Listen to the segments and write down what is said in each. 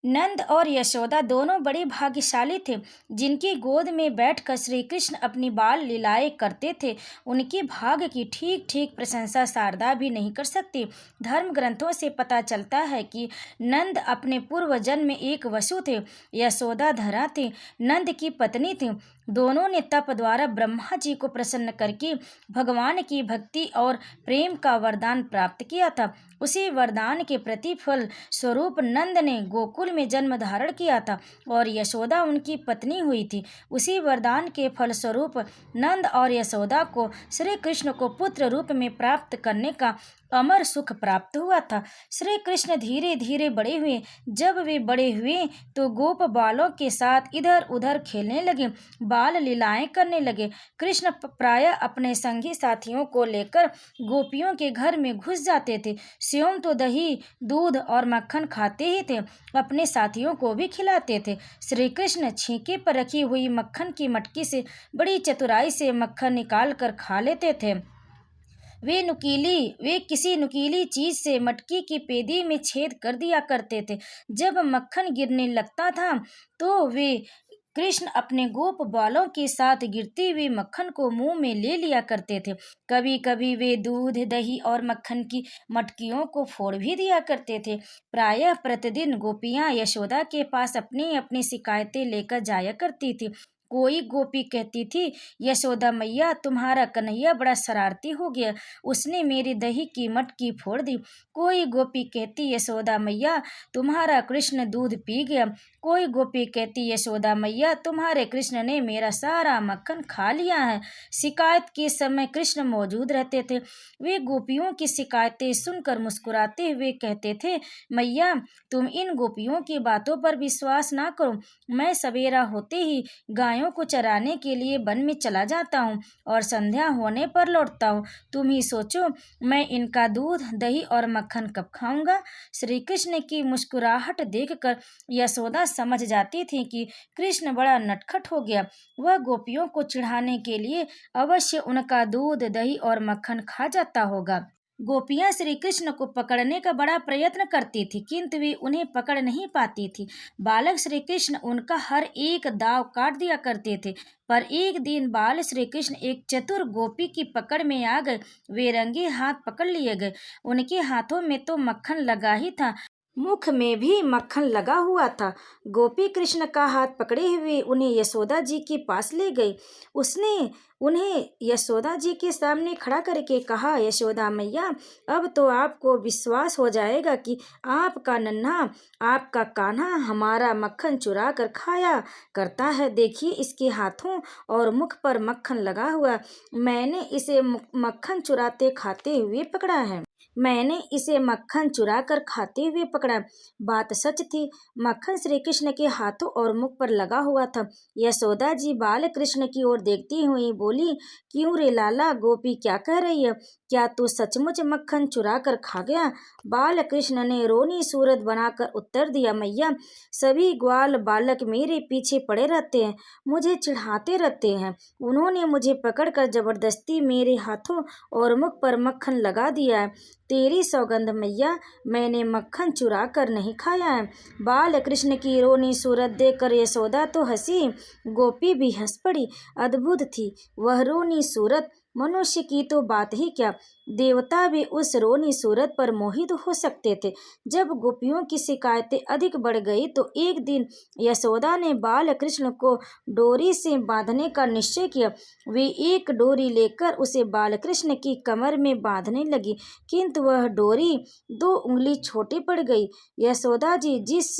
नंद और यशोदा दोनों बड़े भाग्यशाली थे, जिनकी गोद में बैठकर श्री कृष्ण अपनी बाल लीलाएं करते थे। उनके भाग्य की ठीक ठीक प्रशंसा शारदा भी नहीं कर सकती। धर्म ग्रंथों से पता चलता है कि नंद अपने पूर्व जन्म में एक वसु थे, यशोदा धरा थी, नंद की पत्नी थी। दोनों ने तप द्वारा ब्रह्मा जी को प्रसन्न करके भगवान की भक्ति और प्रेम का वरदान प्राप्त किया था। उसी वरदान के प्रतिफल स्वरूप नंद ने गोकुल में जन्म धारण किया था और यशोदा उनकी पत्नी हुई थी। उसी वरदान के फलस्वरूप नंद और यशोदा को श्री कृष्ण को पुत्र रूप में प्राप्त करने का अमर सुख प्राप्त हुआ था। श्री कृष्ण धीरे धीरे बड़े हुए। जब वे बड़े हुए तो गोप बालों के साथ इधर उधर खेलने लगे, बाल लीलाएं करने लगे। कृष्ण प्रायः अपने संगी साथियों को लेकर गोपियों के घर में घुस जाते थे। स्वयं तो दही, दूध और मक्खन खाते ही थे, अपने साथियों को भी खिलाते थे। श्री कृष्ण छींके पर रखी हुई मक्खन की मटकी से बड़ी चतुराई से मक्खन निकाल कर खा लेते थे। वे किसी नुकीली चीज से मटकी की पेदी में छेद कर दिया करते थे। जब मक्खन गिरने लगता था तो वे कृष्ण अपने गोप बालों के साथ गिरती हुई मक्खन को मुंह में ले लिया करते थे। कभी कभी वे दूध, दही और मक्खन की मटकियों को फोड़ भी दिया करते थे। प्रायः प्रतिदिन गोपियां यशोदा के पास अपनी अपनी शिकायतें लेकर जाया करती थी। कोई गोपी कहती थी, यशोदा मैया तुम्हारा कन्हैया बड़ा शरारती हो गया, उसने मेरी दही की मटकी फोड़ दी। कोई गोपी कहती, यशोदा मैया तुम्हारा कृष्ण दूध पी गया। कोई गोपी कहती, यशोदा मैया तुम्हारे कृष्ण ने मेरा सारा मक्खन खा लिया है। शिकायत के समय कृष्ण मौजूद रहते थे। वे गोपियों की शिकायतें सुनकर मुस्कुराते हुए कहते थे, मैया तुम इन गोपियों की बातों पर विश्वास ना करो। मैं सवेरा होते ही गायों को चराने के लिए वन में चला जाता हूँ और संध्या होने पर लौटता हूँ। तुम ही सोचो मैं इनका दूध, दही और मक्खन कब खाऊंगा। श्री कृष्ण की मुस्कुराहट देखकर यशोदा समझ जाती थी कि कृष्ण बड़ा नटखट हो गया। वह गोपियों को चिढ़ाने के लिए अवश्य उनका दूध, दही और मक्खन खा जाता होगा। गोपियां श्री कृष्ण को पकड़ने का बड़ा प्रयत्न करती थी, किंतु वे उन्हें पकड़ नहीं पाती थी। बालक श्री कृष्ण उनका हर एक दाव काट दिया करते थे। पर एक दिन बाल श्री कृष्ण एक चतुर गोपी की पकड़ में आ गए। वे रंगे हाथ पकड़ लिए गए। उनके हाथों में तो मक्खन लगा ही था, मुख में भी मक्खन लगा हुआ था। गोपी कृष्ण का हाथ पकड़े हुए उन्हें यशोदा जी के पास ले गई। उसने उन्हें यशोदा जी के सामने खड़ा करके कहा, यशोदा मैया अब तो आपको विश्वास हो जाएगा कि आपका नन्हा, आपका कान्हा हमारा मक्खन चुरा कर खाया करता है। देखिए इसके हाथों और मुख पर मक्खन लगा हुआ। मैंने इसे मक्खन चुराते खाते हुए पकड़ा है। मैंने इसे मक्खन चुरा कर खाते हुए पकड़ा। बात सच थी, मक्खन श्री कृष्ण के हाथों और मुख पर लगा हुआ था। यशोदा जी बाल कृष्ण की ओर देखती हुई बोली, क्यों रे लाला, गोपी क्या कह रही है? क्या तू सचमुच मक्खन चुरा कर खा गया? बाल कृष्ण ने रोनी सूरत बनाकर उत्तर दिया, मैया सभी ग्वाल बालक मेरे पीछे पड़े रहते हैं, मुझे चिढ़ाते रहते हैं। उन्होंने मुझे पकड़कर जबरदस्ती मेरे हाथों और मुख पर मक्खन लगा दिया है। तेरी सौगंध मैया, मैंने मक्खन चुरा कर नहीं खाया है। बाल कृष्ण की रोनी सूरत देखकर यशोदा तो हंसी, गोपी भी हंस पड़ी। अद्भुत थी वह रोनी सूरत। मनुष्य की तो बात ही क्या, देवता भी उस रोनी सूरत पर मोहित हो सकते थे। जब गोपियों की शिकायतें अधिक बढ़ गई तो एक दिन यशोदा ने बाल कृष्ण को डोरी से बांधने का निश्चय किया। वे एक डोरी लेकर उसे बाल कृष्ण की कमर में बांधने लगी, किंतु वह डोरी 2 उंगली छोटी पड़ गई। यशोदा जी जिस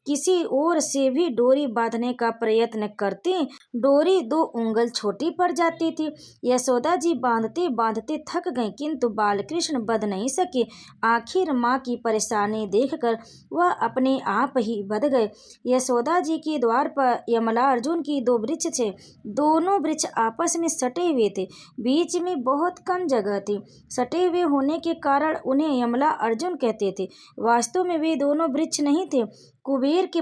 किसी ओर से भी डोरी बांधने का प्रयत्न करती, डोरी 2 उंगल छोटी पड़ जाती थी। यशोदा जी बांधते बांधते थक गईं, किंतु बालकृष्ण बंध नहीं सके। आखिर माँ की परेशानी देखकर वह अपने आप ही बंध गए। यशोदा जी के द्वार पर यमला अर्जुन की 2 वृक्ष थे। दोनों वृक्ष आपस में सटे हुए थे, बीच में बहुत कम जगह थी। सटे हुए होने के कारण उन्हें यमला अर्जुन कहते थे। वास्तव में वे दोनों वृक्ष नहीं थे, कुबेर के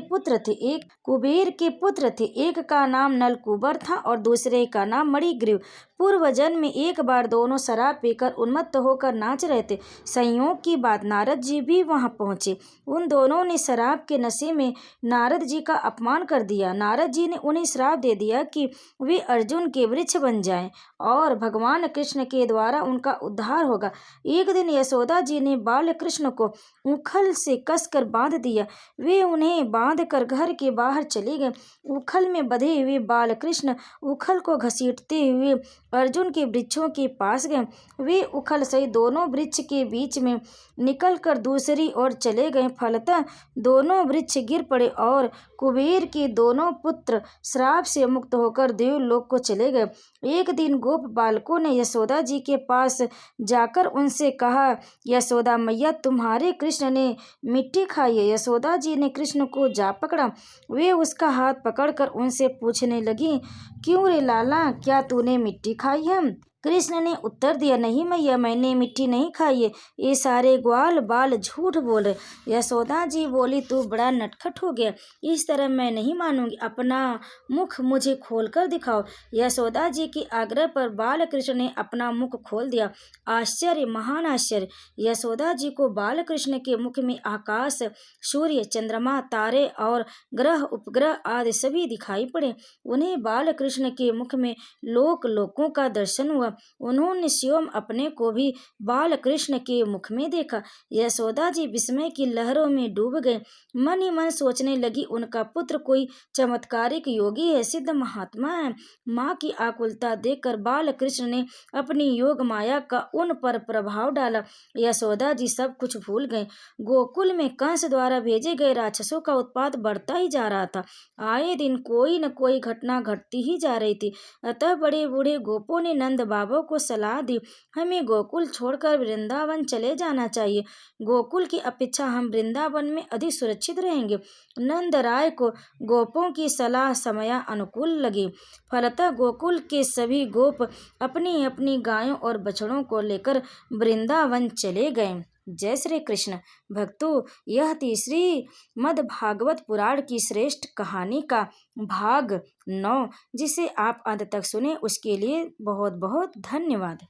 पुत्र थे। एक का नाम नलकूबर था और दूसरे का नाम मणिग्रीव। पूर्व जन्म में एक बार दोनों शराब पीकर उन्मत्त होकर नाच रहे थे। संयोग की बात नारद जी भी वहां पहुंचे। उन दोनों ने शराब के नशे में नारद जी का अपमान कर दिया। नारद जी ने उन्हें श्राप दे दिया कि वे अर्जुन के वृक्ष बन जाएं और भगवान कृष्ण के द्वारा उनका उद्धार होगा। एक दिन यशोदा जी ने बाल कृष्ण को उखल से कसकर बांध दिया। वे उन्हें बांधकर घर के बाहर चले गए। उखल में बंधे हुए बाल कृष्ण उखल को घसीटते हुए अर्जुन के वृक्षों के पास गए। वे उखल सहित दोनों वृक्ष के बीच में निकलकर दूसरी ओर चले गए। फलतः दोनों वृक्ष गिर पड़े और कुबेर के दोनों पुत्र श्राप से मुक्त होकर देवलोक को चले गए। एक दिन गोप बालकों ने यशोदा जी के पास जाकर उनसे कहा, यशोदा मैया, तुम्हारे कृष्ण ने मिट्टी खाई है। यशोदा जी ने कृष्ण को जा पकड़ा। वे उसका हाथ पकड़कर उनसे पूछने लगी, क्यों रे लाला, क्या तूने मिट्टी खाई है? कृष्ण ने उत्तर दिया, नहीं मैया, मैंने मिट्टी नहीं खाई है। ये सारे ग्वाल बाल झूठ बोल रहे। यशोदा जी बोली, तू बड़ा नटखट हो गया, इस तरह मैं नहीं मानूंगी, अपना मुख मुझे खोलकर दिखाओ। यशोदा जी के आग्रह पर बाल कृष्ण ने अपना मुख खोल दिया। आश्चर्य, महान आश्चर्य! यशोदा जी को बाल कृष्ण के मुख में आकाश, सूर्य, चंद्रमा, तारे और ग्रह उपग्रह आदि सभी दिखाई पड़े। उन्हें बाल कृष्ण के मुख में लोकों का दर्शन हुआ। उन्होंने स्वयं अपने को भी बाल कृष्ण के मुख में देखा। यशोदा जी विस्मय की लहरों में डूब गए। मन ही मन सोचने लगी, उनका पुत्र कोई चमत्कारिक योगी है, सिद्ध महात्मा है। माँ की आकुलता देखकर बाल कृष्ण ने अपनी योग माया का उन पर प्रभाव डाला। यशोदा जी सब कुछ भूल गए। गोकुल में कंस द्वारा भेजे गए राक्षसों का उत्पात बढ़ता ही जा रहा था। आए दिन कोई न कोई घटना घटती ही जा रही थी। अतः बड़े बूढ़े गोपों ने नंद बाबा को सलाह दी, हमें गोकुल छोड़कर वृंदावन चले जाना चाहिए। गोकुल की अपेक्षा हम वृंदावन में अधिक सुरक्षित रहेंगे। नंद राय को गोपों की सलाह समया अनुकूल लगी। फलतः गोकुल के सभी गोप अपनी अपनी गायों और बछड़ों को लेकर वृंदावन चले गए। जय श्री कृष्ण। भक्तों, यह तीसरी मद्भागवत पुराण की श्रेष्ठ कहानी का भाग 9, जिसे आप अंत तक सुने उसके लिए बहुत बहुत धन्यवाद।